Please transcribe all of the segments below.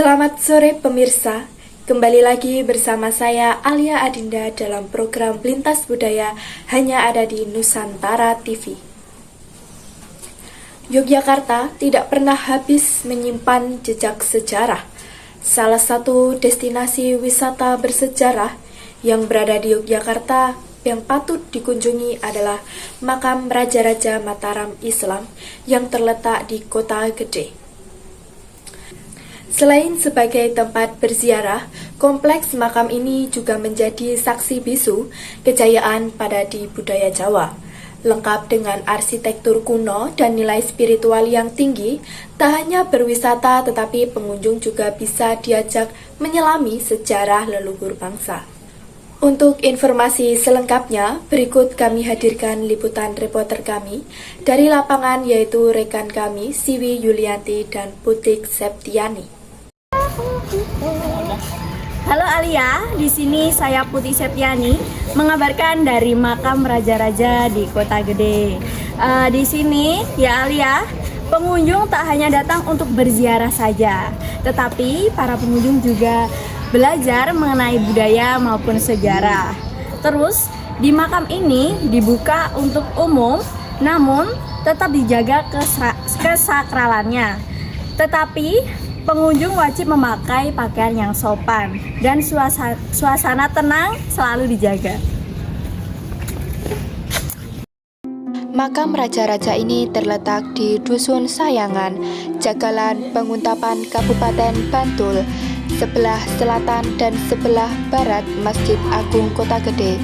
Selamat sore pemirsa, kembali lagi bersama saya Alia Adinda dalam program Lintas Budaya hanya ada di Nusantara TV. Yogyakarta tidak pernah habis menyimpan jejak sejarah. Salah satu destinasi wisata bersejarah yang berada di Yogyakarta yang patut dikunjungi adalah makam Raja-Raja Mataram Islam yang terletak di Kota Gede. Selain sebagai tempat berziarah, kompleks makam ini juga menjadi saksi bisu kejayaan padat budaya Jawa. Lengkap dengan arsitektur kuno dan nilai spiritual yang tinggi, tak hanya berwisata tetapi pengunjung juga bisa diajak menyelami sejarah leluhur bangsa. Untuk informasi selengkapnya, berikut kami hadirkan liputan reporter kami dari lapangan yaitu rekan kami Siwi Yulianti dan Putik Septiani. Halo Alia, di sini saya Putih Septiani mengabarkan dari makam raja-raja di Kota Gede. Di sini ya Alia, pengunjung tak hanya datang untuk berziarah saja, tetapi para pengunjung juga belajar mengenai budaya maupun sejarah. Terus di makam ini dibuka untuk umum, namun tetap dijaga kesakralannya. Tetapi pengunjung wajib memakai pakaian yang sopan dan suasana tenang selalu dijaga. Makam raja-raja ini terletak di Dusun Sayangan, Jagalan Banguntapan, Kabupaten Bantul, sebelah selatan dan sebelah barat Masjid Agung Kota Gede,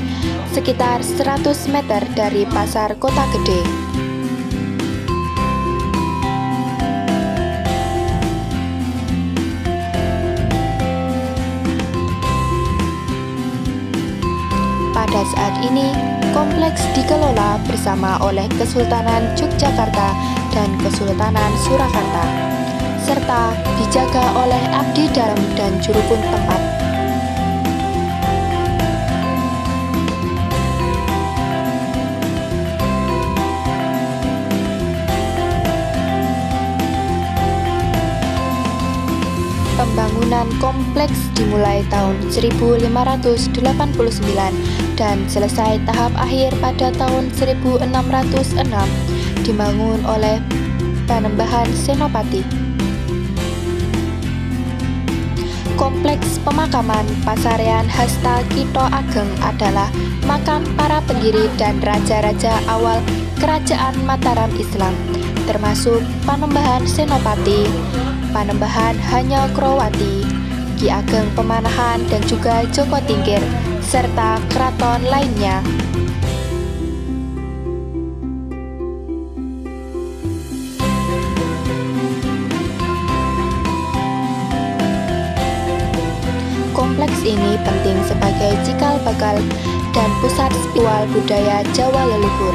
sekitar 100 meter dari Pasar Kota Gede. Pada saat ini, kompleks dikelola bersama oleh Kesultanan Yogyakarta dan Kesultanan Surakarta, serta dijaga oleh abdi dalam dan jurukun tempat. Pembangunan kompleks dimulai tahun 1589 dan selesai tahap akhir pada tahun 1606, dibangun oleh Panembahan Senopati. Kompleks pemakaman Pasarean Hasta Kitho Ageng adalah makam para pendiri dan raja-raja awal Kerajaan Mataram Islam, termasuk Panembahan Senopati, Panembahan Hanyakrowati, Ki Ageng Pemanahan dan juga Joko Tingkir, serta keraton lainnya. Kompleks ini penting sebagai cikal bakal dan pusat spiritual budaya Jawa leluhur.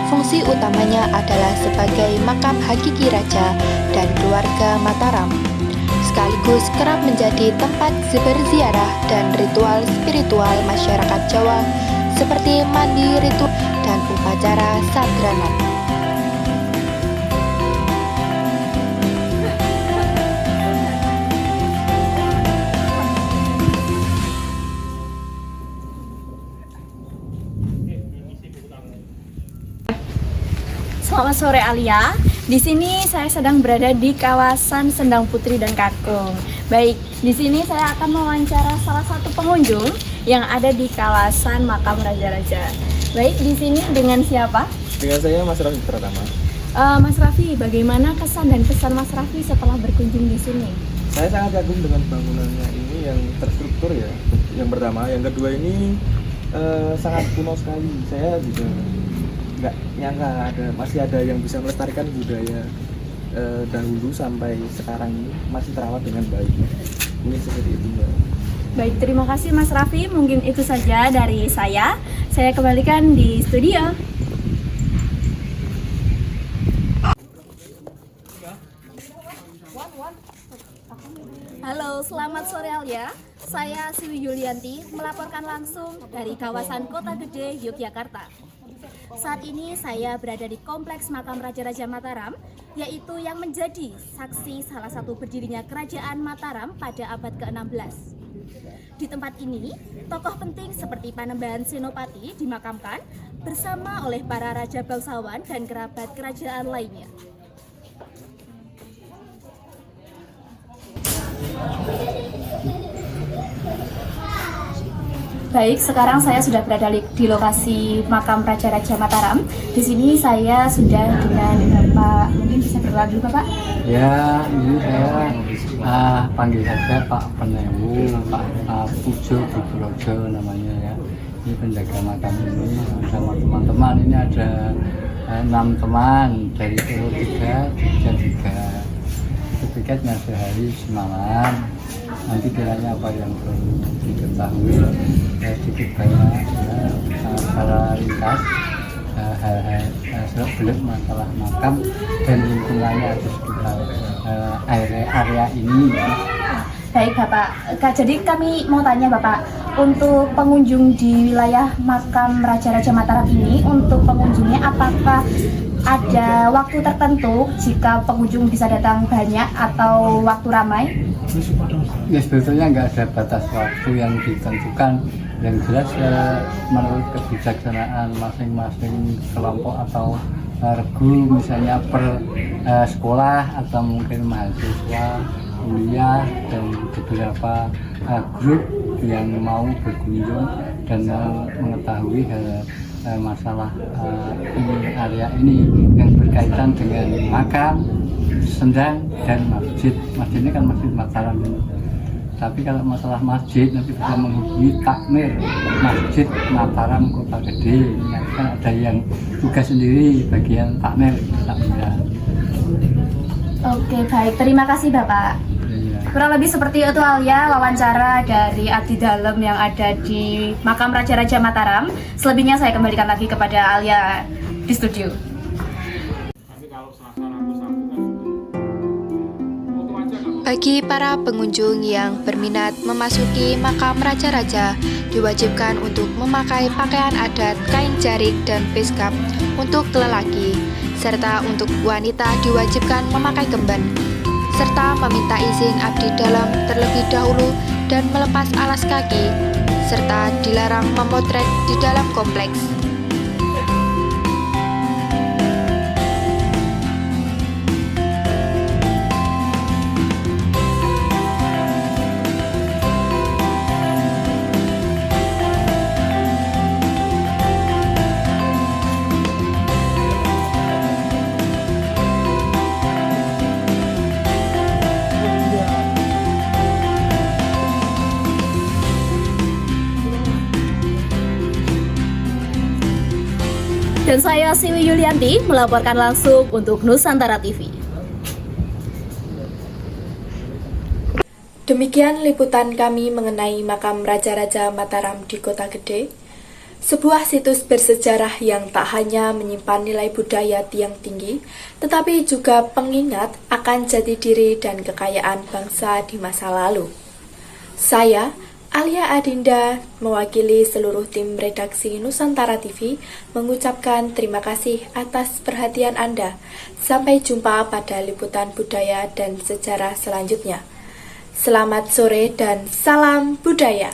Fungsi utamanya adalah sebagai makam hakiki raja dan keluarga Mataram, sekaligus kerap menjadi tempat berziarah dan ritual spiritual masyarakat Jawa seperti mandi ritual dan upacara sadranan. Selamat sore Alia. Di sini saya sedang berada di kawasan Sendang Putri dan Kakung. Baik, di sini saya akan mewawancara salah satu pengunjung yang ada di kawasan makam raja-raja. Baik, di sini dengan siapa? Dengan saya Mas Raffi Pratama. Mas Raffi, bagaimana kesan dan pesan Mas Raffi setelah berkunjung di sini? Saya sangat kagum dengan bangunannya ini yang terstruktur ya. Yang pertama, yang kedua ini sangat kuno sekali. Saya juga nggak nyangka masih ada yang bisa melestarikan budaya dahulu sampai sekarang ini masih terawat dengan baik. Ini seperti itu Mbak. Baik, terima kasih Mas Raffi. Mungkin itu saja dari saya. Saya kembalikan di studio. Halo, selamat sore Alia. Saya Siwi Yulianti melaporkan langsung dari kawasan Kota Gede, Yogyakarta. Saat ini saya berada di Kompleks Makam Raja-Raja Mataram yaitu yang menjadi saksi salah satu berdirinya Kerajaan Mataram pada abad ke-16. Di tempat ini, tokoh penting seperti Panembahan Senopati dimakamkan bersama oleh para raja bangsawan dan kerabat kerajaan lainnya. Baik, sekarang saya sudah berada di lokasi makam Raja-Raja Mataram. Di sini saya sudah dengan Bapak, mungkin bisa berkenalan dulu Bapak? Ya, ini saya panggil saja Pak Penewu, Pak Pujo Diprojo namanya ya. Ini penjaga makam ini sama teman-teman. Ini ada 6 teman dari Solo 3, Jogja 3. Tiketnya sehari semalam. Nanti kiranya apa yang perlu diketahui sedikit banyak secara ringkas hal-hal seluk-beluk masalah makam dan lingkungannya di sekitar area ini ya. Baik Bapak, jadi kami mau tanya Bapak, untuk pengunjung di wilayah makam Raja-Raja Mataram ini, untuk pengunjungnya apakah ada waktu tertentu jika pengunjung bisa datang banyak atau waktu ramai? Ya sebetulnya nggak ada batas waktu yang ditentukan. Yang jelas menurut kebijaksanaan masing-masing kelompok atau regu, misalnya per sekolah atau mungkin mahasiswa, kuliah, dan beberapa grup yang mau berkunjung dan mengetahui masalah area ini yang berkaitan dengan makam, sendang, dan masjid. Masjid ini kan Masjid Mataram ini. Tapi kalau masalah masjid nanti bisa menghubungi takmir Masjid Mataram Kota Gede. Nanti kan ada yang tugas sendiri bagian takmir. Oke, baik, terima kasih Bapak. Kurang lebih seperti itu Alia, wawancara dari abdi dalam yang ada di makam Raja-Raja Mataram. Selebihnya saya kembalikan lagi kepada Alia di studio. Bagi para pengunjung yang berminat memasuki makam raja-raja, diwajibkan untuk memakai pakaian adat kain jarik dan beskap untuk lelaki, serta untuk wanita diwajibkan memakai kemben, serta meminta izin abdi dalam terlebih dahulu dan melepas alas kaki, serta dilarang memotret di dalam kompleks. Dan saya Siwi Yulianti melaporkan langsung untuk Nusantara TV. Demikian liputan kami mengenai makam Raja-Raja Mataram di Kota Gede, sebuah situs bersejarah yang tak hanya menyimpan nilai budaya tiang tinggi, tetapi juga pengingat akan jati diri dan kekayaan bangsa di masa lalu. Saya, Alia Adinda, mewakili seluruh tim redaksi Nusantara TV, mengucapkan terima kasih atas perhatian Anda. Sampai jumpa pada liputan budaya dan sejarah selanjutnya. Selamat sore dan salam budaya.